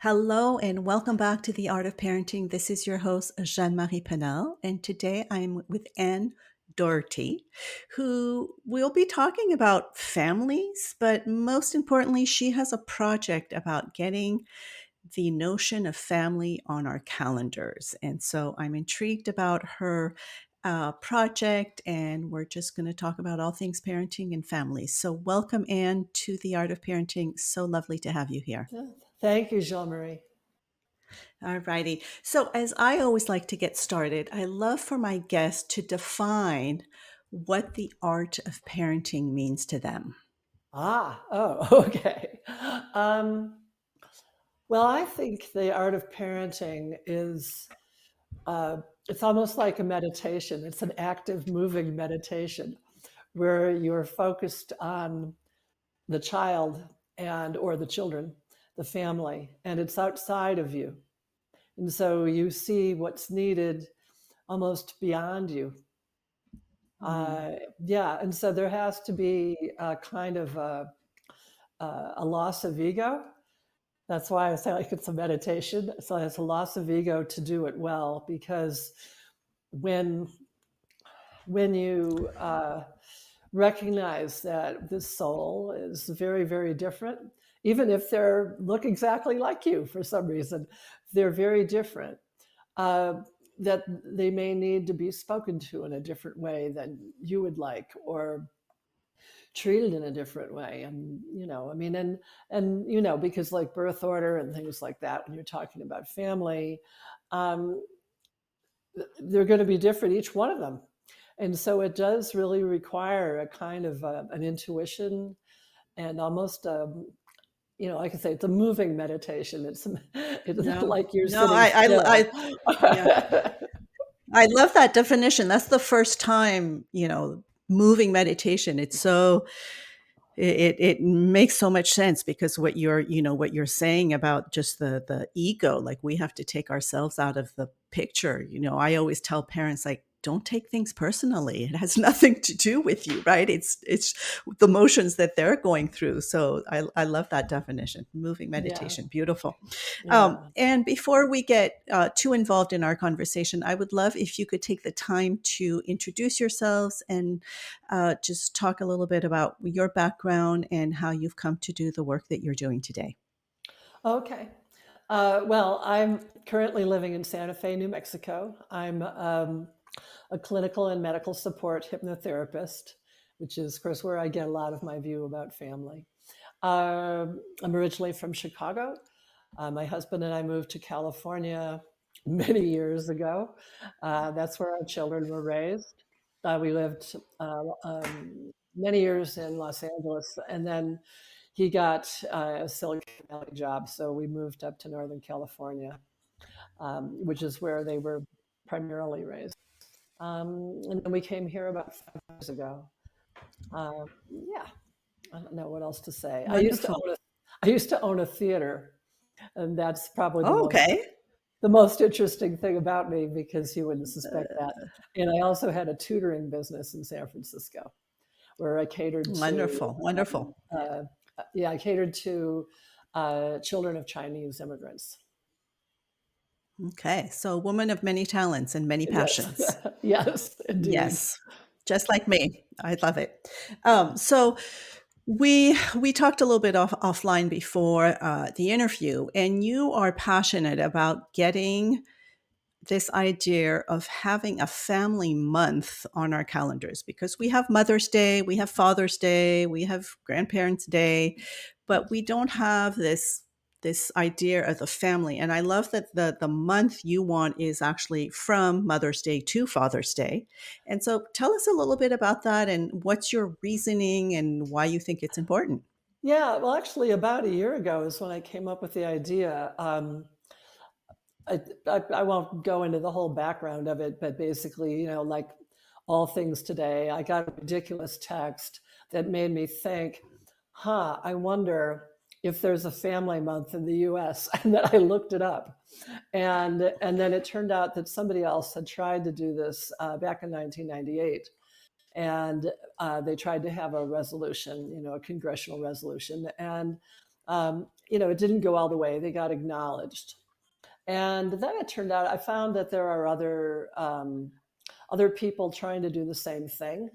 Hello and welcome back to the Art of Parenting. This is your host, Jeanne-Marie Pennell, and today I'm with Anne Doherty, who will be talking about families, but most importantly, she has a project about getting the notion of family on our calendars. And so I'm intrigued about her project, and we're just going to talk about all things parenting and families. So, welcome, Anne, to the Art of Parenting. So lovely to have you here. Yeah. Thank you, Jeanne-Marie. All righty. So, as I always like to get started, I love for my guests to define what the art of parenting means to them. Okay. Um, well, I think the art of parenting is, uh, it's almost like a meditation. It's an active, moving meditation where you're focused on the child or the children, the family, and it's outside of you. And so you see what's needed almost beyond you. Mm. Yeah, and so there has to be a kind of a loss of ego. That's why I say like it's a meditation. So it's a loss of ego to do it well, because when you recognize that this soul is very, very different, even if they're look exactly like you for some reason, they're very different. Uh, that they may need to be spoken to in a different way than you would like, or treated in a different way. And I mean, and because like birth order and things like that, when you're talking about family, um, they're going to be different, each one of them. And so it does really require a kind of an intuition, and almost like I say, it's a moving meditation. It's not No, like you're no, sitting still. yeah, I love that definition. That's the first time, moving meditation. It's so it makes so much sense because what you're saying about just the ego, like we have to take ourselves out of the picture. I always tell parents, like, don't take things personally. It has nothing to do with you, right? It's the emotions that they're going through. So I love that definition. Moving Yeah, meditation, beautiful. yeah. And before we get too involved in our conversation, I would love if you could take the time to introduce yourselves and just talk a little bit about your background and how you've come to do the work that you're doing today. Okay. Well, I'm currently living in Santa Fe, New Mexico. I'm a clinical and medical support hypnotherapist, which is, of course, where I get a lot of my view about family. I'm originally from Chicago. My husband and I moved to California many years ago. That's where our children were raised. We lived many years in Los Angeles, and then he got a Silicon Valley job, so we moved up to Northern California, which is where they were primarily raised. And then we came here about 5 years ago. Yeah, I don't know what else to say. Wonderful. I used to own a theater, and that's probably Oh, okay. the most interesting thing about me, because you wouldn't suspect that. And I also had a tutoring business in San Francisco where I catered to, Wonderful. Wonderful. yeah, I catered to children of Chinese immigrants. Okay. So, a woman of many talents and many Yes, passions. yes, indeed. Yes. Just like me. I love it. So, we talked a little bit offline before the interview, and you are passionate about getting this idea of having a family month on our calendars because we have Mother's Day, we have Father's Day, we have Grandparents' Day, but we don't have this idea of the family. And I love that the month you want is actually from Mother's Day to Father's Day. And so tell us a little bit about that and what's your reasoning and why you think it's important. Yeah, well, actually, about a year ago is when I came up with the idea. I won't go into the whole background of it, but basically, like all things today, I got a ridiculous text that made me think, I wonder if there's a family month in the US. And then I looked it up. And then it turned out that somebody else had tried to do this back in 1998. And they tried to have a resolution, a congressional resolution. And It didn't go all the way. They got acknowledged. And then it turned out I found that there are other people trying to do the same thing.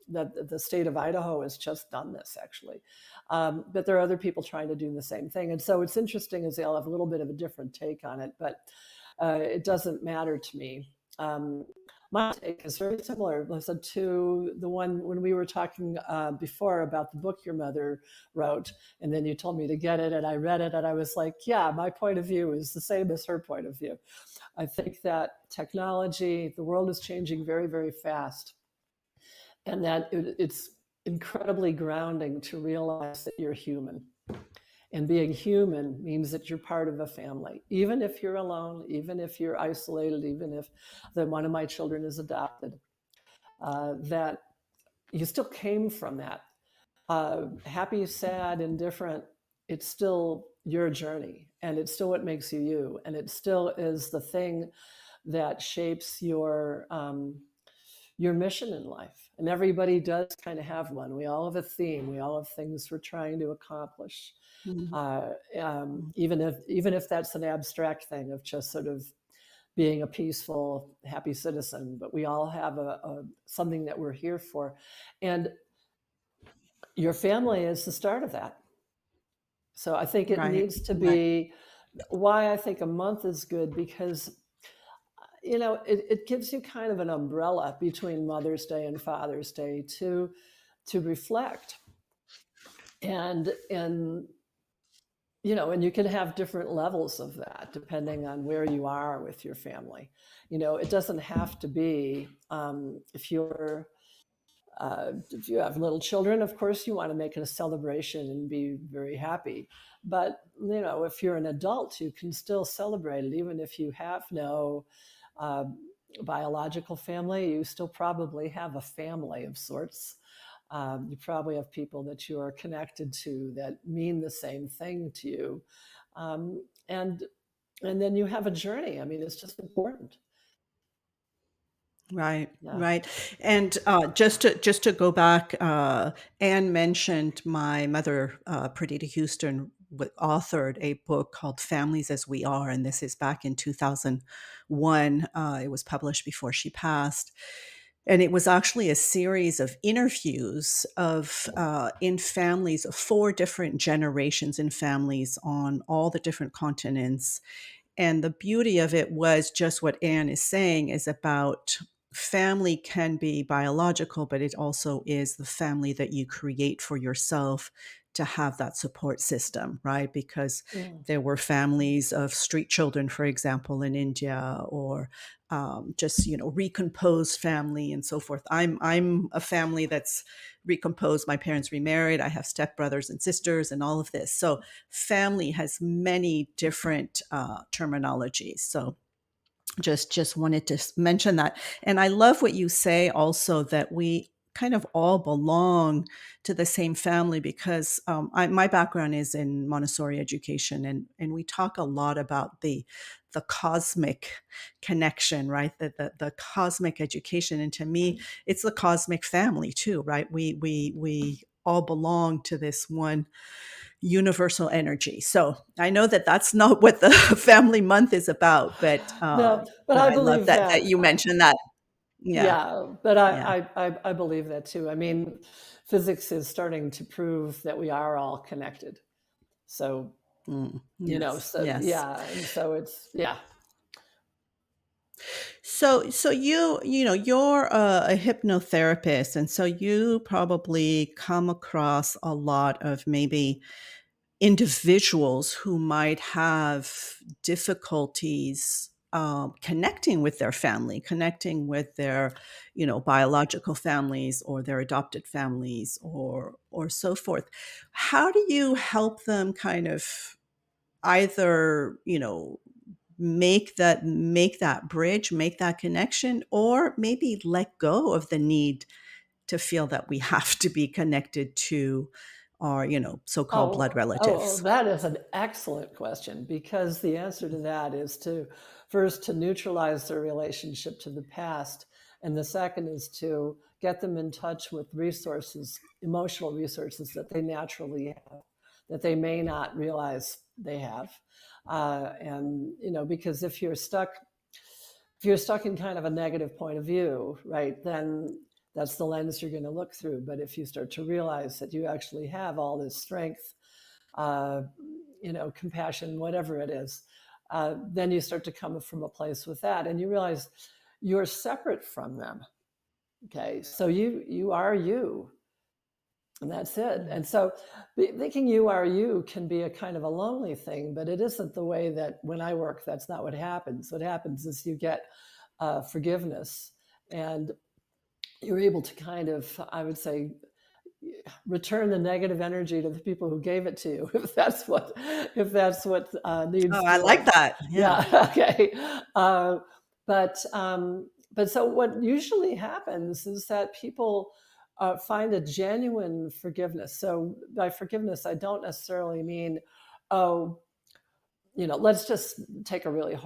That the state of Idaho has just done this, actually. But there are other people trying to do the same thing. And so it's interesting as they all have a little bit of a different take on it, but it doesn't matter to me. My take is very similar, Melissa, to the one when we were talking before about the book your mother wrote, and then you told me to get it, and I read it, and I was like, yeah, my point of view is the same as her point of view. I think that technology, the world is changing very, very fast, and that it's incredibly grounding to realize that you're human. And being human means that you're part of a family, even if you're alone, even if you're isolated, even if one of my children is adopted, that you still came from that. Happy, sad, indifferent, it's still your journey, and it's still what makes you you, and it still is the thing that shapes your mission in life. And everybody does kind of have one. We all have a theme. We all have things we're trying to accomplish. Even if that's an abstract thing of just sort of being a peaceful, happy citizen, but we all have something that we're here for. And your family is the start of that. So I think it needs to be why I think a month is good, because it gives you kind of an umbrella between Mother's Day and Father's Day to reflect. And you can have different levels of that depending on where you are with your family. It doesn't have to be, if you have little children, of course you want to make it a celebration and be very happy. But, if you're an adult, you can still celebrate it. Even if you have no biological family, you still probably have a family of sorts. You probably have people that you are connected to that mean the same thing to you. And then you have a journey. I mean, it's just important. Right, yeah. Right. And just to go back, Anne mentioned my mother, Perdita Houston, authored a book called Families as We Are, and this is back in 2001. It was published before she passed. And it was actually a series of interviews of in families of 4 different generations in families on all the different continents. And the beauty of it was just what Anne is saying is about family can be biological, but it also is the family that you create for yourself to have that support system, right? Because there were families of street children, for example, in India, or just recomposed family and so forth. I'm a family that's recomposed. My parents remarried. I have stepbrothers and sisters and all of this. So family has many different terminologies. So just wanted to mention that. And I love what you say also, that we kind of all belong to the same family, because my background is in Montessori education, and we talk a lot about the cosmic connection, right? The cosmic education. And to me, it's the cosmic family too, right? We all belong to this one universal energy. So I know that that's not what the family month is about, but No, but I I love believe that you mentioned that. Yeah, but Yeah. I believe that too. I mean, physics is starting to prove that we are all connected. So, Yes. Yes. yeah, and so it's, yeah. So you're a hypnotherapist, and so you probably come across a lot of maybe individuals who might have difficulties connecting with their family, connecting with their, biological families or their adopted families, or so forth. How do you help them kind of either, make that bridge, make that connection, or maybe let go of the need to feel that we have to be connected to our, so-called blood relatives? That is an excellent question, because the answer to that is to first to neutralize their relationship to the past, and the second is to get them in touch with resources, emotional resources that they naturally have. that they may not realize they have. And, because if you're stuck in kind of a negative point of view, right, then that's the lens you're going to look through. But if you start to realize that you actually have all this strength, compassion, whatever it is, then you start to come from a place with that, and you realize you're separate from them. Okay, so you are you, and that's it. And so thinking you are you can be a kind of a lonely thing, but it isn't the way that when I work, that's not what happens. What happens is you get forgiveness, and you're able to kind of, I would say, return the negative energy to the people who gave it to you, if that's what needs Oh, I doing. like that. Yeah. Okay. But so what usually happens is that people find a genuine forgiveness. So by forgiveness, I don't necessarily mean, oh, let's just take a really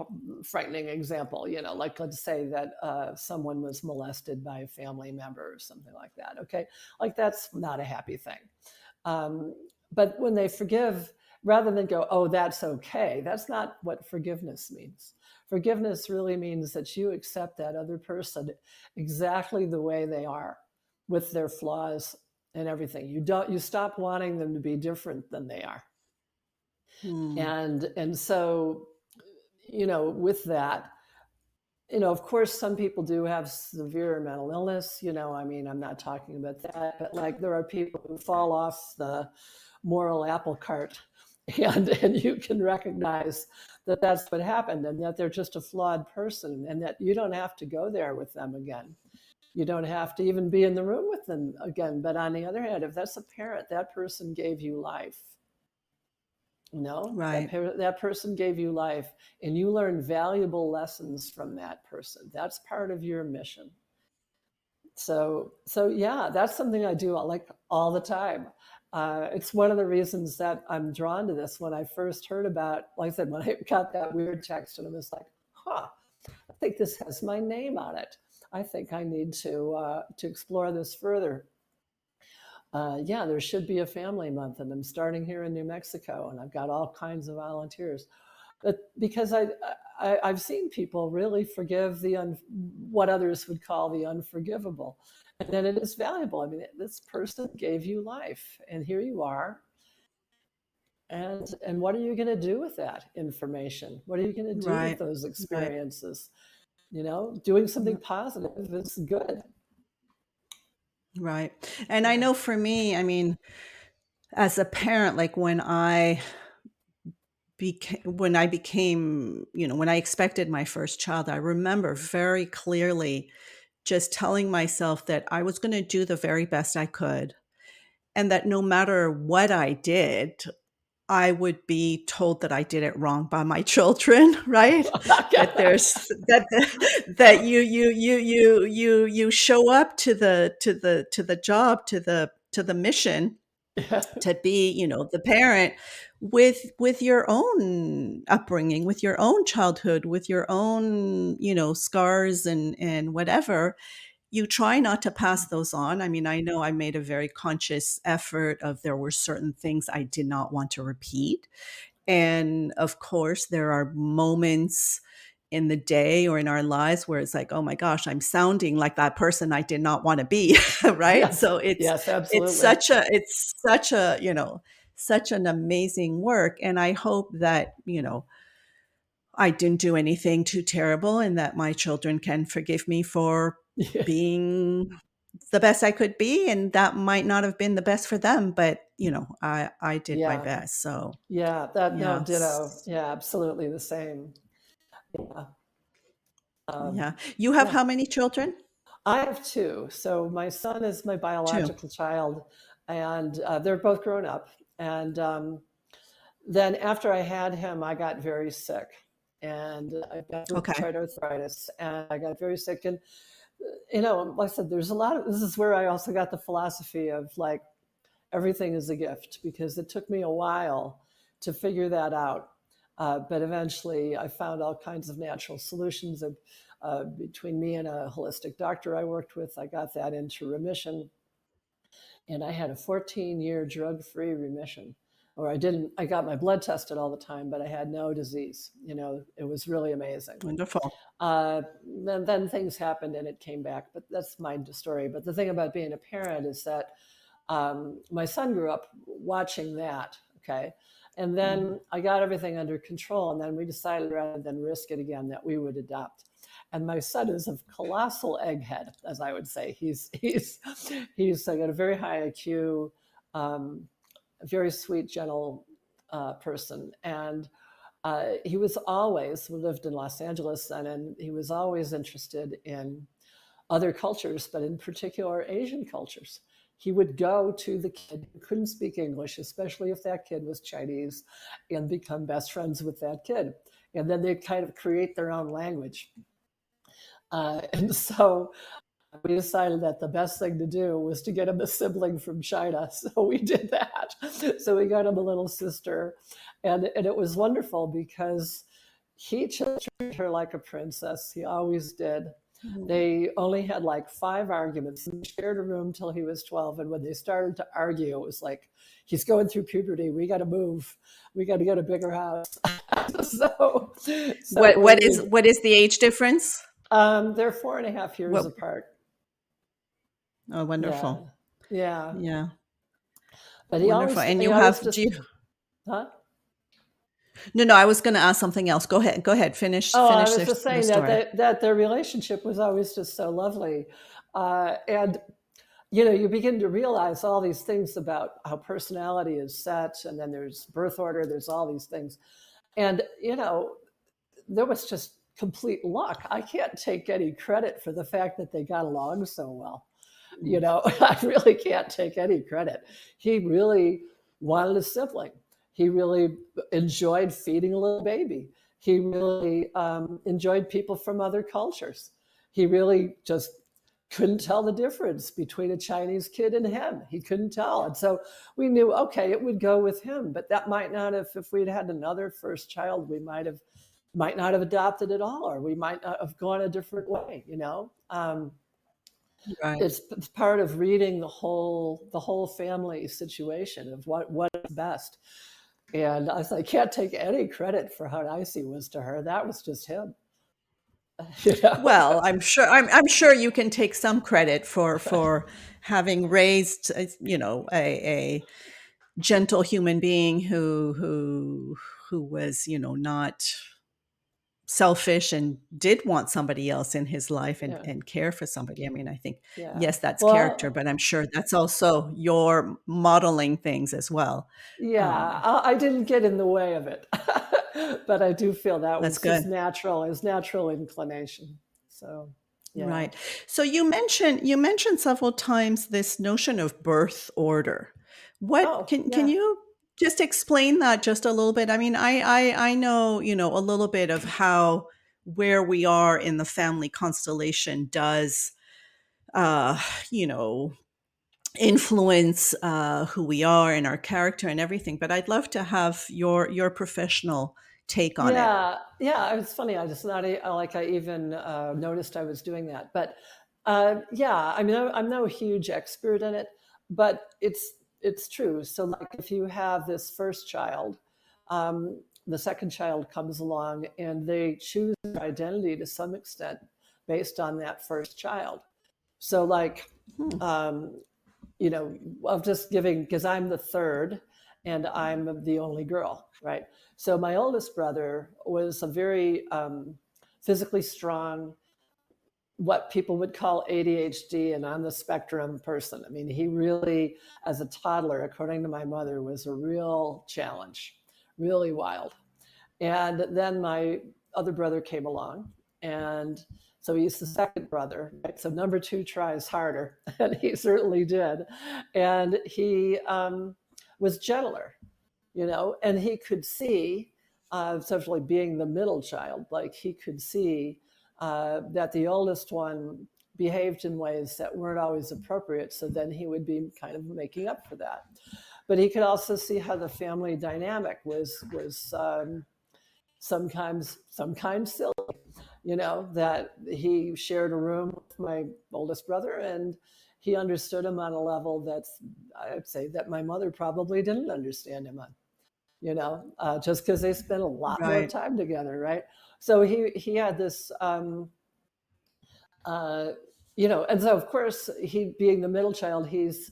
frightening example, like let's say that someone was molested by a family member or something like that. Okay. Like that's not a happy thing. But when they forgive, rather than go, oh, that's okay, that's not what forgiveness means. Forgiveness really means that you accept that other person exactly the way they are, with their flaws and everything. You stop wanting them to be different than they are. And so, with that, of course, some people do have severe mental illness. I'm not talking about that, but like there are people who fall off the moral apple cart, and you can recognize that that's what happened, and that they're just a flawed person, and that you don't have to go there with them again. You don't have to even be in the room with them again. But on the other hand, if that's a parent, that person gave you life. Right. That person gave you life, and you learn valuable lessons from that person. That's part of your mission. So yeah, that's something I do like all the time. It's one of the reasons that I'm drawn to this. When I first heard about, like I said, when I got that weird text, and I was like, I think this has my name on it. I think I need to explore this further. There should be a family month, and I'm starting here in New Mexico, and I've got all kinds of volunteers. But because I've seen people really forgive what others would call the unforgivable, and then it is valuable. I mean, this person gave you life, and here you are. And what are you going to do with that information? What are you going to do with Right. those Right. experiences? Doing something positive is good. Right. And I Yeah. know for me, I mean, as a parent, like when I became, when I expected my first child, I remember very clearly just telling myself that I was going to do the very best I could, and that no matter what I did, I would be told that I did it wrong by my children, right? That there's that you show up to the job, to the mission, Yeah. to be, the parent with your own upbringing, with your own childhood, with your own, scars and whatever. You try not to pass those on. I mean, I know I made a very conscious effort of, there were certain things I did not want to repeat. And of course, there are moments in the day or in our lives where it's like, oh my gosh, I'm sounding like that person I did not want to be, right? Yes. So it's Yes, it's absolutely. such a it's such a such an amazing work, and I hope that I didn't do anything too terrible, and that my children can forgive me for Yeah. being the best I could be, and that might not have been the best for them, but I did my Yeah. best. So Yeah. That, no, ditto. yes. Yeah, absolutely the same. Yeah. Yeah. Um, You have yeah. how many children? I have two. So my son is my Two. biological child, and they're both grown up. And then after I had him, I got very sick, and I got Okay. rheumatoid arthritis, and I got very sick. And like I said, there's a lot of, this is where I also got the philosophy of like everything is a gift, because it took me a while to figure that out. But eventually I found all kinds of natural solutions. Between me and a holistic doctor I worked with, I got that into remission. And I had a 14-year drug-free remission or I got my blood tested all the time, but I had no disease. It was really amazing. Wonderful. Then things happened and it came back, but that's my story. But the thing about being a parent is that my son grew up watching that. Okay. And then I got everything under control. And then we decided, rather than risk it again, that we would adopt. And my son is a colossal egghead, as I would say. He's got a very high IQ, a very sweet, gentle person. And we lived in Los Angeles then, and he was always interested in other cultures, but in particular Asian cultures. He would go to the kid who couldn't speak English, especially if that kid was Chinese, and become best friends with that kid. And then they'd kind of create their own language. And so we decided that the best thing to do was to get him a sibling from China. So we did that. So we got him a little sister. And it was wonderful because he just treated her like a princess. He always did. They only had like 5 arguments. They shared a room till he was 12. And when they started to argue, it was like, he's going through puberty. We got to move. We got to get a bigger house. so what is the age difference? They're 4.5 years apart. Oh, wonderful. Yeah. Yeah. But he wonderful. always, And he you always have, just, do you, huh? no, I was going to ask something else. Go ahead. Finish. I Finish was just saying that their relationship was always just so lovely. And, you begin to realize all these things about how personality is set. And then there's birth order. There's all these things. And, there was just complete luck. I can't take any credit for the fact that they got along so well. I really can't take any credit. He really wanted a sibling. He really enjoyed feeding a little baby. He really enjoyed people from other cultures. He really just couldn't tell the difference between a Chinese kid and him. He couldn't tell. And so we knew, okay, it would go with him, but that might not have, if we'd had another first child, we might not have adopted at all, or we might not have gone a different way, Right. It's part of reading the whole family situation of what is best. And I can't take any credit for how nice he was to her. That was just him. Well, I'm sure you can take some credit for having raised, a gentle human being who was, not selfish and did want somebody else in his life and care for somebody. I mean, I think, yes, that's character, but I'm sure that's also your modeling things as well. Yeah, I didn't get in the way of it, but I do feel that was good. his natural inclination. So, yeah. Right. So you mentioned several times this notion of birth order. Can you just explain that just a little bit? I mean, I know, a little bit of where we are in the family constellation does, influence who we are and our character and everything. But I'd love to have your professional take on it. Yeah. It's funny. I even noticed I was doing that. But I mean, I'm no huge expert in it, but it's true. So like if you have this first child, the second child comes along and they choose their identity to some extent based on that first child. So like, I'm just giving, because I'm the third and I'm the only girl, right? So my oldest brother was a very physically strong, what people would call ADHD and on the spectrum person. I mean, he really, as a toddler, according to my mother, was a real challenge, really wild. And then my other brother came along, and so he's the second brother, right? So number 2 tries harder, and he certainly did. And he was gentler, and he could see, especially being the middle child, like he could see that the oldest one behaved in ways that weren't always appropriate. So then he would be kind of making up for that. But he could also see how the family dynamic was sometimes silly, that he shared a room with my oldest brother and he understood him on a level I'd say that my mother probably didn't understand him on. just because they spent a lot more Right. time together, right? So he had this, uh, and so of course he, being the middle child, he's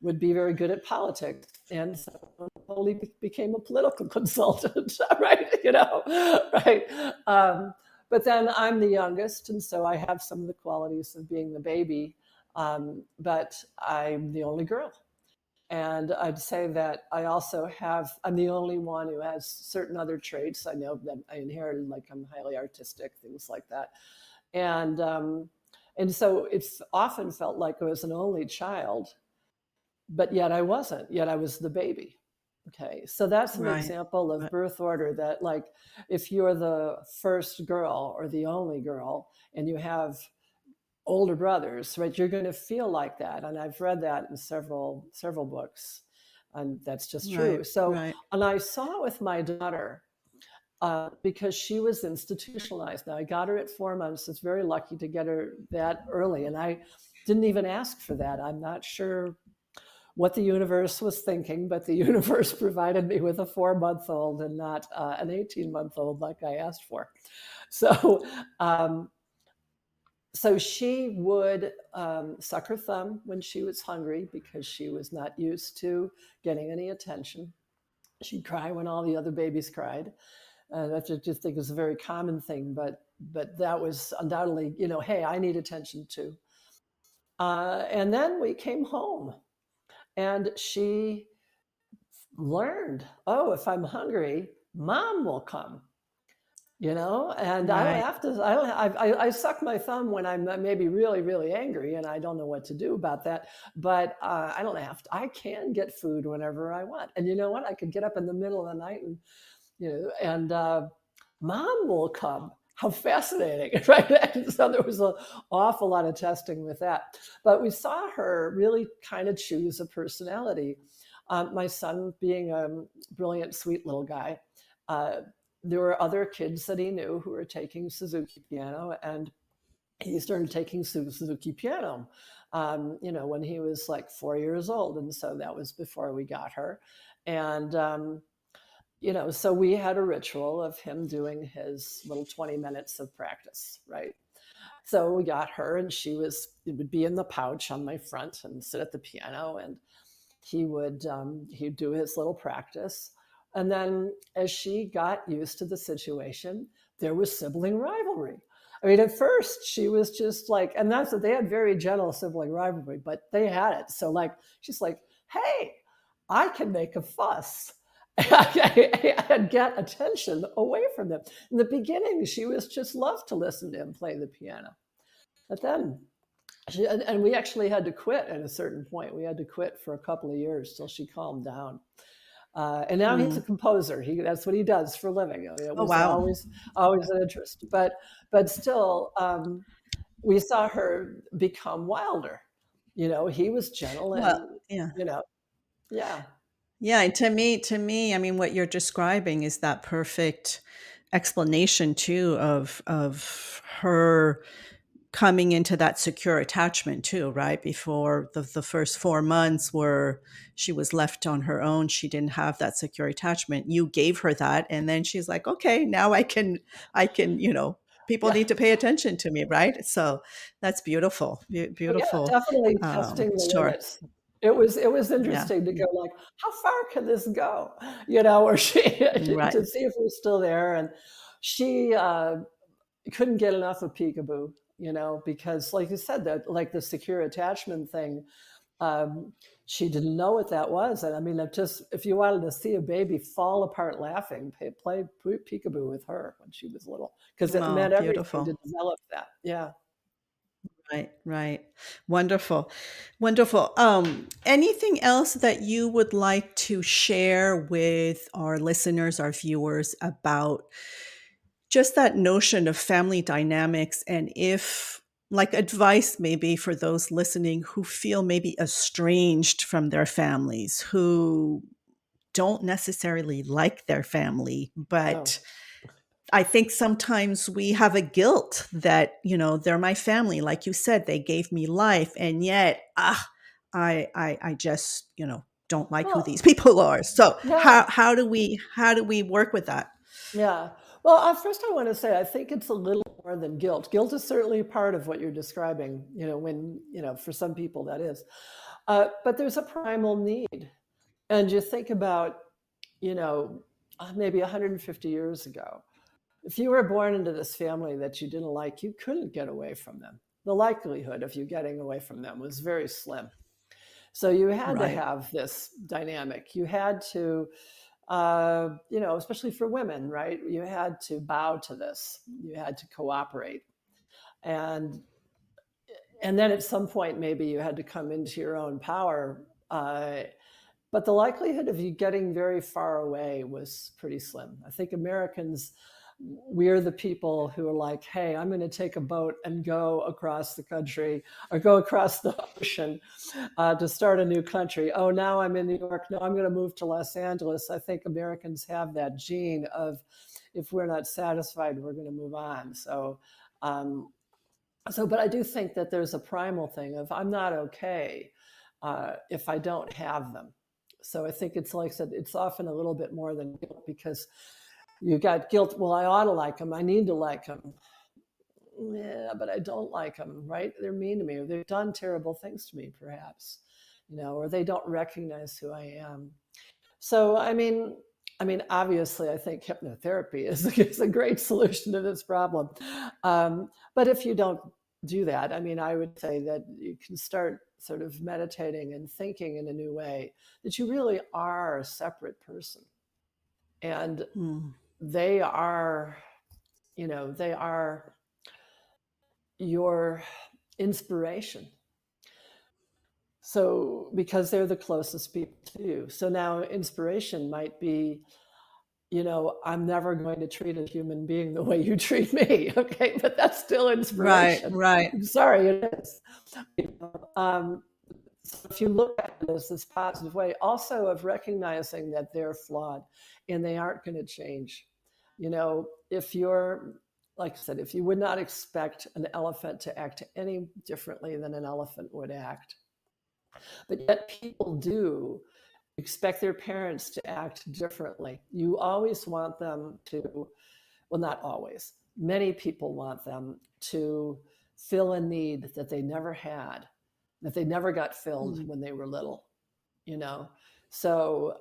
would be very good at politics, and so he became a political consultant, right? Right. Um, but then I'm the youngest, and so I have some of the qualities of being the baby, but I'm the only girl. And I'd say that I'm the only one who has certain other traits. I know that I inherited, like I'm highly artistic, things like that. And, um, and so it's often felt like I was an only child, but yet I wasn't, yet I was the baby. Okay. So that's an Right. example of Right. birth order, that like if you're the first girl or the only girl and you have older brothers, right? You're going to feel like that, and I've read that in several books, and that's just Right. true. So, Right. and I saw it with my daughter, because she was institutionalized. Now I got her at 4 months. It's very lucky to get her that early, and I didn't even ask for that. I'm not sure what the universe was thinking, but the universe provided me with a 4-month-old and not an 18-month-old like I asked for. So, um, so she would suck her thumb when she was hungry because she was not used to getting any attention. She'd cry when all the other babies cried. I just think is a very common thing, but that was undoubtedly, hey, I need attention too. And then we came home, and she learned, oh, if I'm hungry, mom will come. And I don't Right. have to. I suck my thumb when I'm maybe really really angry, and I don't know what to do about that. But I don't have to. I can get food whenever I want, and you know what? I could get up in the middle of the night, and mom will come. How fascinating, right? And so there was an awful lot of testing with that, but we saw her really kind of choose a personality. My son, being a brilliant, sweet little guy, uh, there were other kids that he knew who were taking Suzuki piano, and he started taking Suzuki piano, when he was like 4 years old. And so that was before we got her. And, so we had a ritual of him doing his little 20 minutes of practice, right? So we got her, and it would be in the pouch on my front and sit at the piano, and he'd do his little practice. And then as she got used to the situation, there was sibling rivalry. I mean, at first she was just like, and that's what they had, very gentle sibling rivalry, but they had it. So like, she's like, hey, I can make a fuss and get attention away from them. In the beginning, she was just loved to listen to him play the piano. But then and we actually had to quit at a certain point. We had to quit for a couple of years till she calmed down. And now he's a Mm. composer. That's what he does for a living. It Oh, was wow. always an interest, but still, we saw her become wilder. He was gentle, Well, and yeah. you know, yeah, Yeah, and to me, I mean, what you're describing is that perfect explanation too of her coming into that secure attachment too, right? Before the first 4 months where she was left on her own, she didn't have that secure attachment. You gave her that, and then she's like, okay, now I can, people yeah. need to pay attention to me, right? So that's beautiful, Oh, yeah, beautiful definitely testing the story. limits. It was Yeah, interesting to yeah, go like, how far can this go? Or she right. to see if we're still there. And she couldn't get enough of peekaboo, because like you said, that like the secure attachment thing, um, she didn't know what that was. And I mean, if you wanted to see a baby fall apart laughing, play peekaboo with her when she was little, because it Oh, meant everything beautiful. to develop that. Yeah. Right, right. Wonderful. Wonderful. Anything else that you would like to share with our listeners, our viewers about just that notion of family dynamics, and if like advice maybe for those listening who feel maybe estranged from their families, who don't necessarily like their family, Oh, but I think sometimes we have a guilt that, they're my family. Like you said, they gave me life. And yet, I just, don't like who these Well, people are. So yeah, how do we work with that? yeah. Well, first I want to say I think it's a little more than guilt. Guilt is certainly a part of what you're describing. When for some people that is, but there's a primal need, and you think about you know maybe 150 years ago. If you were born into this family that you didn't like, you couldn't get away from them. The likelihood of you getting away from them was very slim. So you had to Right. have this dynamic. You had to, especially for women, right? You had to bow to this. You had to cooperate, and and then at some point maybe you had to come into your own power. But the likelihood of you getting very far away was pretty slim. I think Americans, we're the people who are like, hey, I'm going to take a boat and go across the country or go across the ocean to start a new country. Oh, now I'm in New York. No, I'm going to move to Los Angeles. I think Americans have that gene of if we're not satisfied, we're going to move on. Um, but I do think that there's a primal thing of I'm not okay if I don't have them. So I think it's like I said, it's often a little bit more than guilt because you got guilt. Well, I ought to like them. I need to like them. Yeah, but I don't like them, right? They're mean to me, or they've done terrible things to me, perhaps, or they don't recognize who I am. So, obviously, I think hypnotherapy is a great solution to this problem. But if you don't do that, I would say that you can start sort of meditating and thinking in a new way that you really are a separate person, and Mm. they are, they are your inspiration. So, because they're the closest people to you. So now inspiration might be, I'm never going to treat a human being the way you treat me. Okay. But that's still Right, inspiration. right. I'm sorry, it is. So if you look at it as this positive way, also of recognizing that they're flawed and they aren't going to change. If you're, like I said, if you would not expect an elephant to act any differently than an elephant would act, but yet people do expect their parents to act differently. You always want them to, well, not always, many people want them to fill a need that they never had, that they never got filled Mm. when they were little, you know? So,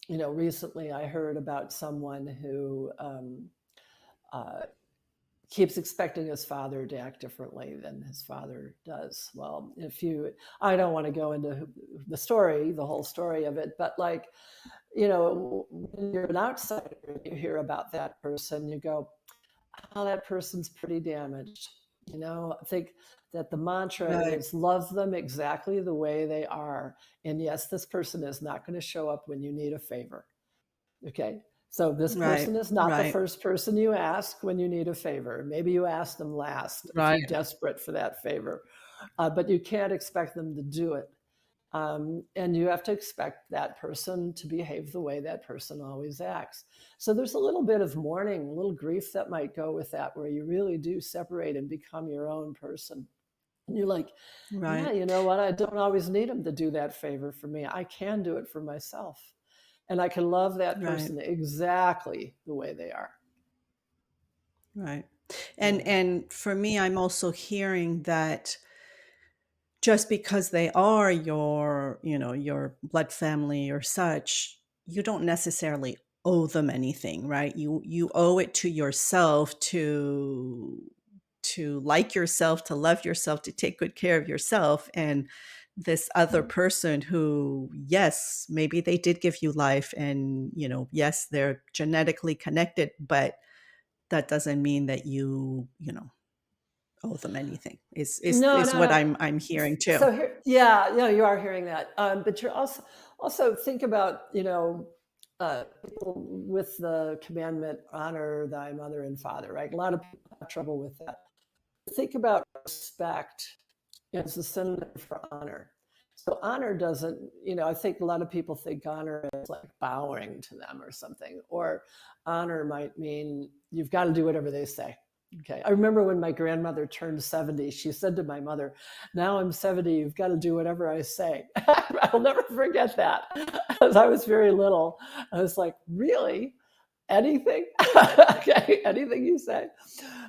recently I heard about someone who uh, keeps expecting his father to act differently than his father does. Well, I don't want to go into the story, the whole story of it, but when you're an outsider, you hear about that person, you go, oh, that person's pretty damaged. I think that the mantra Right, is love them exactly the way they are. And yes, this person is not going to show up when you need a favor. Okay. So this right, person is not the right, first person you ask when you need a favor. Maybe you ask them last if you're right, desperate for that favor, but you can't expect them to do it. And you have to expect that person to behave the way that person always acts. So there's a little bit of mourning, a little grief that might go with that, where you really do separate and become your own person. And you're like, yeah, right, you know what? I don't always need them to do that favor for me. I can do it for myself. And I can love that right, person exactly the way they are. right. And Yeah. and for me, I'm also hearing that just because they are your, your blood family or such, you don't necessarily owe them anything, right? You owe it to yourself to like yourself, to love yourself, to take good care of yourself. And this other person who, yes, maybe they did give you life and, yes, they're genetically connected, but that doesn't mean that owe them anything No, is no, what no. I'm hearing too. So here, yeah, you are hearing that, but you're also think about people with the commandment honor thy mother and father, right? A lot of people have trouble with that. Think about respect as a synonym for honor. So honor doesn't, I think a lot of people think honor is like bowing to them or something, or honor might mean you've got to do whatever they say. Okay. I remember when my grandmother turned 70, she said to my mother, "Now I'm 70, you've got to do whatever I say." I'll never forget that. As I was very little, I was like, "Really? Anything?" Okay, anything you say.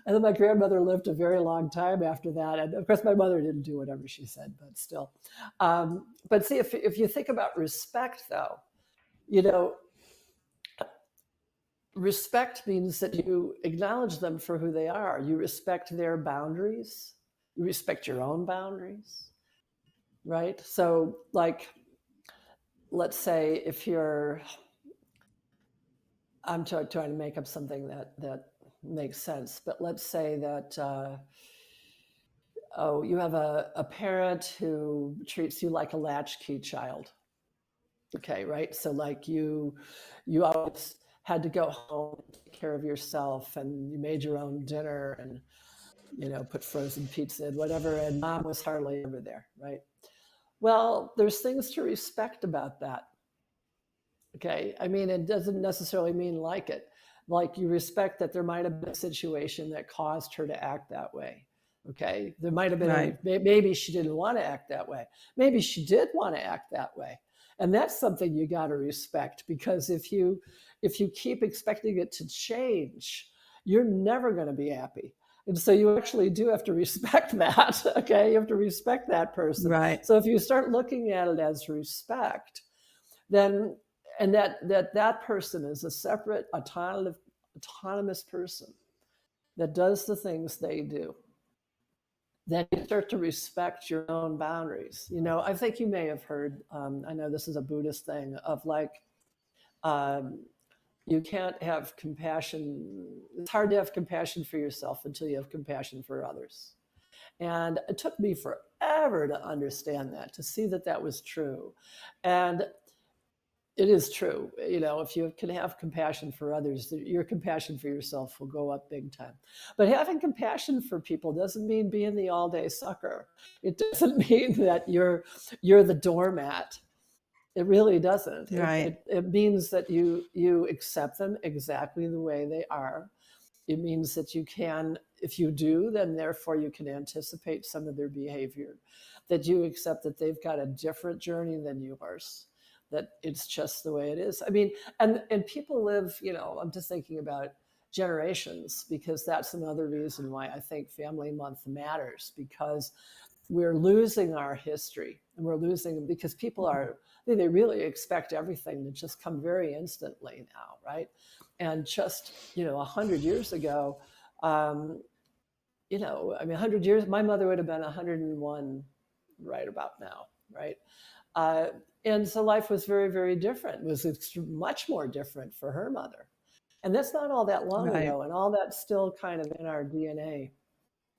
And then my grandmother lived a very long time after that. And of course, my mother didn't do whatever she said, but still. But see, if you think about respect, though, you know, respect means that you acknowledge them for who they are. You respect their boundaries. You respect your own boundaries, right? So, like, let's say if you're, I'm trying to make up something that makes sense, but let's say that you have a parent who treats you like a latchkey child. Okay, right? So like you always had to go home and take care of yourself, and you made your own dinner and put frozen pizza and whatever, and mom was hardly ever there, right? Well, there's things to respect about that. Okay. I mean, it doesn't necessarily mean like it. Like you respect that there might have been a situation that caused her to act that way. Okay. There might have been, Right. maybe she didn't want to act that way. Maybe she did want to act that way. And that's something you got to respect, because if you keep expecting it to change, you're never going to be happy. And so you actually do have to respect that. Okay. You have to respect that person. Right. So if you start looking at it as respect, then and that person is a separate autonomous person that does the things they do, then you start to respect your own boundaries. I think you may have heard, I know this is a Buddhist thing, of like, you can't have compassion. It's hard to have compassion for yourself until you have compassion for others. And it took me forever to understand that, to see that that was true. And it is true. If you can have compassion for others, your compassion for yourself will go up big time. But having compassion for people doesn't mean being the all-day sucker. It doesn't mean that you're the doormat. It really doesn't. Right. It means that you accept them exactly the way they are. It means that you can, if you do, then therefore you can anticipate some of their behavior, that you accept that they've got a different journey than yours, that it's just the way it is. I mean, and people live, I'm just thinking about generations, because that's another reason why I think Family Month matters, because we're losing our history, and we're losing because people they really expect everything to just come very instantly now, right? And just 100 years ago, I mean, 100 years, my mother would have been 101 right about now, right? And so life was very, very different. It was much more different for her mother. And that's not all that long Right. ago, and all that's still kind of in our DNA.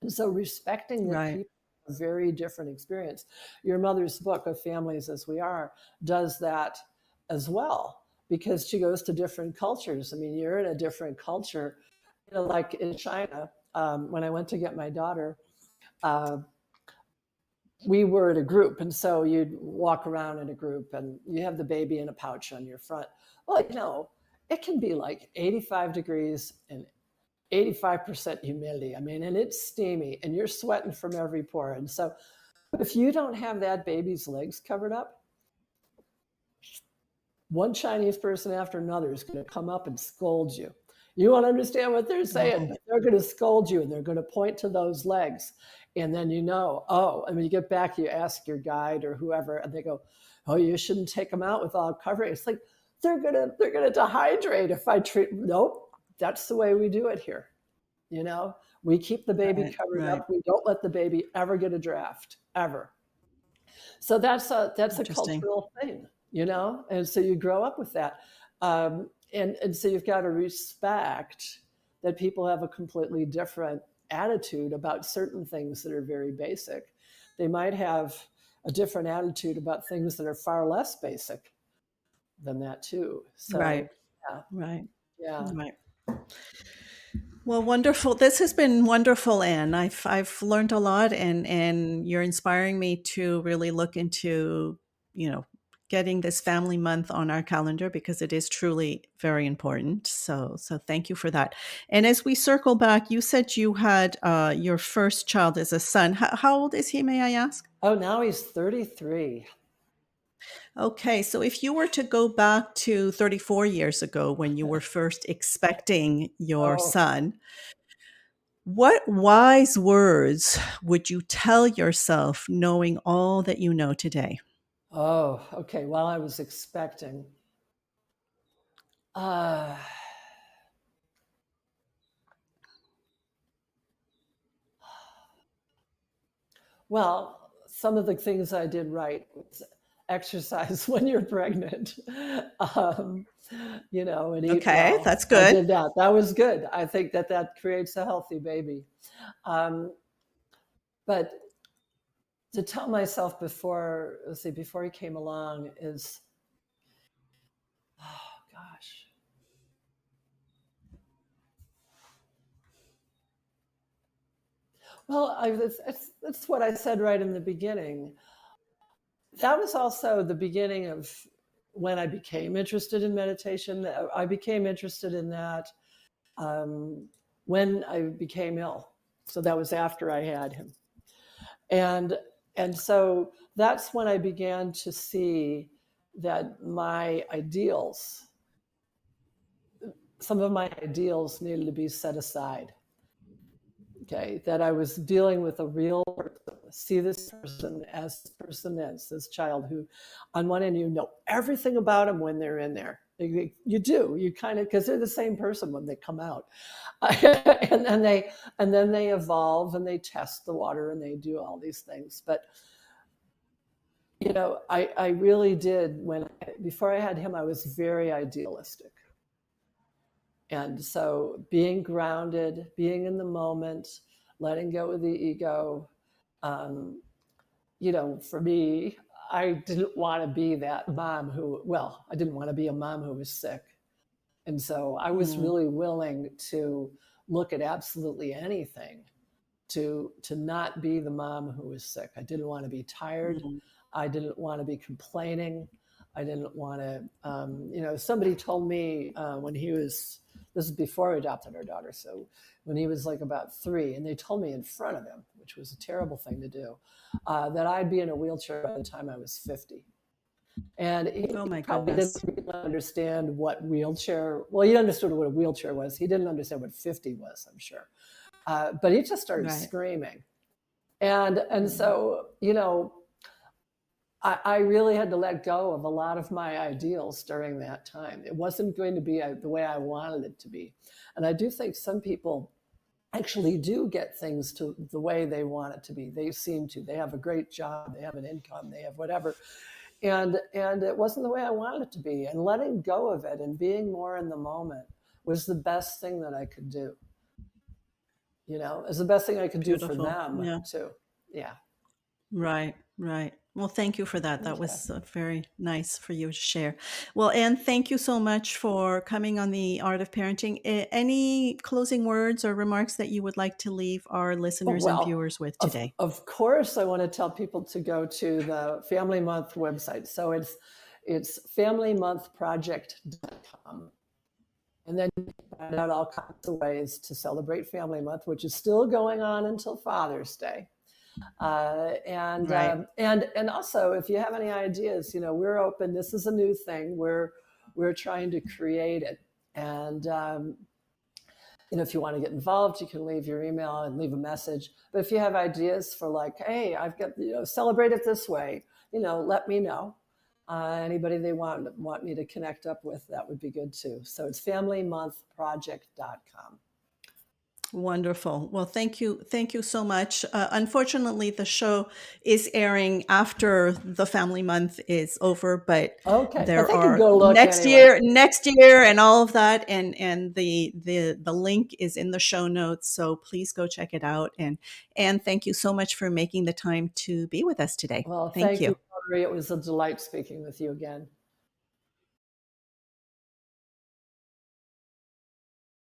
And so respecting that Right. people have a very different experience. Your mother's book, Of Families as We Are, does that as well, because she goes to different cultures. I mean, you're in a different culture. Like in China, when I went to get my daughter, we were in a group, and so you'd walk around in a group and you have the baby in a pouch on your front. Well, it can be like 85 degrees and 85% humidity. I mean, and it's steamy and you're sweating from every pore. And so if you don't have that baby's legs covered up, one Chinese person after another is going to come up and scold you. You won't understand what they're saying, but they're going to scold you, and they're going to point to those legs. And then and when you get back, you ask your guide or whoever, and they go, "Oh, you shouldn't take them out without covering." It's like they're gonna dehydrate if I treat. Nope, that's the way we do it here. We keep the baby Right. covered Right. up. We don't let the baby ever get a draft, ever. So that's a Interesting. cultural thing, and so you grow up with that. And so you've got to respect that people have a completely different attitude about certain things that are very basic. They might have a different attitude about things that are far less basic than that too. Right. So yeah, Right. yeah. Right. Well, wonderful. This has been wonderful, Anne. I've learned a lot, and you're inspiring me to really look into, you know, getting this family month on our calendar because it is truly very important. So thank you for that. And as we circle back, you said you had your first child as a son. How old is he, may I ask? Oh, now he's 33. Okay, so if you were to go back to 34 years ago when you were first expecting your Oh, son, what wise words would you tell yourself knowing all that you know today? oh, okay. While I was expecting, uh, well, some of the things I did right was exercise when you're pregnant, um, and eat Okay, well. that's I good. did that. That was good. I think that creates a healthy baby. Um, but to tell myself before, let's see, before he came along is, oh gosh. Well, that's what I said right in the beginning. That was also the beginning of when I became interested in meditation. I became interested in that um, when I became ill. So that was after I had him, and and so that's when I began to see that my ideals, some of my ideals, needed to be set aside. Okay, that I was dealing with a real person, see this person as this person is, this child who, on one end, you know everything about them when they're in there. You do, you kind of, because they're the same person when they come out. And then they evolve and they test the water and they do all these things. But, I really did, before I had him, I was very idealistic. And so being grounded, being in the moment, letting go of the ego, um, for me, I didn't want to be that mom I didn't want to be a mom who was sick. And so I was Mm, really willing to look at absolutely anything to not be the mom who was sick. I didn't want to be tired. mm, I didn't want to be complaining. I didn't want to, somebody told me when he was, this is before I adopted our daughter. So when he was like about 3, and they told me in front of him, which was a terrible thing to do, that I'd be in a wheelchair by the time I was 50. And he oh my probably didn't goodness. really understand what wheelchair, well, he understood what a wheelchair was. He didn't understand what 50 was, I'm sure. But he just started Right. screaming. And Mm, so, I really had to let go of a lot of my ideals during that time. It wasn't going to be the way I wanted it to be. And I do think some people actually do get things to the way they want it to be. They seem to. They have a great job, they have an income, they have whatever. And it wasn't the way I wanted it to be. And letting go of it and being more in the moment was the best thing that I could do. It's the best thing I could do for beautiful. them Yeah. too. Yeah. Right, right. Well, thank you for that. That Okay. was very nice for you to share. Well, Anne, thank you so much for coming on the Art of Parenting. Any closing words or remarks that you would like to leave our Oh, listeners and well, viewers with of, today? of course, I want to tell people to go to the Family Month website. So it's familymonthproject.com. And then you can find out all kinds of ways to celebrate Family Month, which is still going on until Father's Day. And Right. and also, if you have any ideas, we're open. This is a new thing. We're trying to create it. And if you want to get involved, you can leave your email and leave a message. But if you have ideas for like, hey, I've got, celebrate it this way, let me know. Anybody they want me to connect up with, that would be good too. So it's familymonthproject.com. Wonderful. Well, thank you. Thank you so much. Unfortunately, the show is airing after the family month is over, but Okay, but there they can are go look anyway. next year and all of that. And the link is in the show notes. So please go check it out. And thank you so much for making the time to be with us today. Well, Thank thank you, you. Audrey. It was a delight speaking with you again.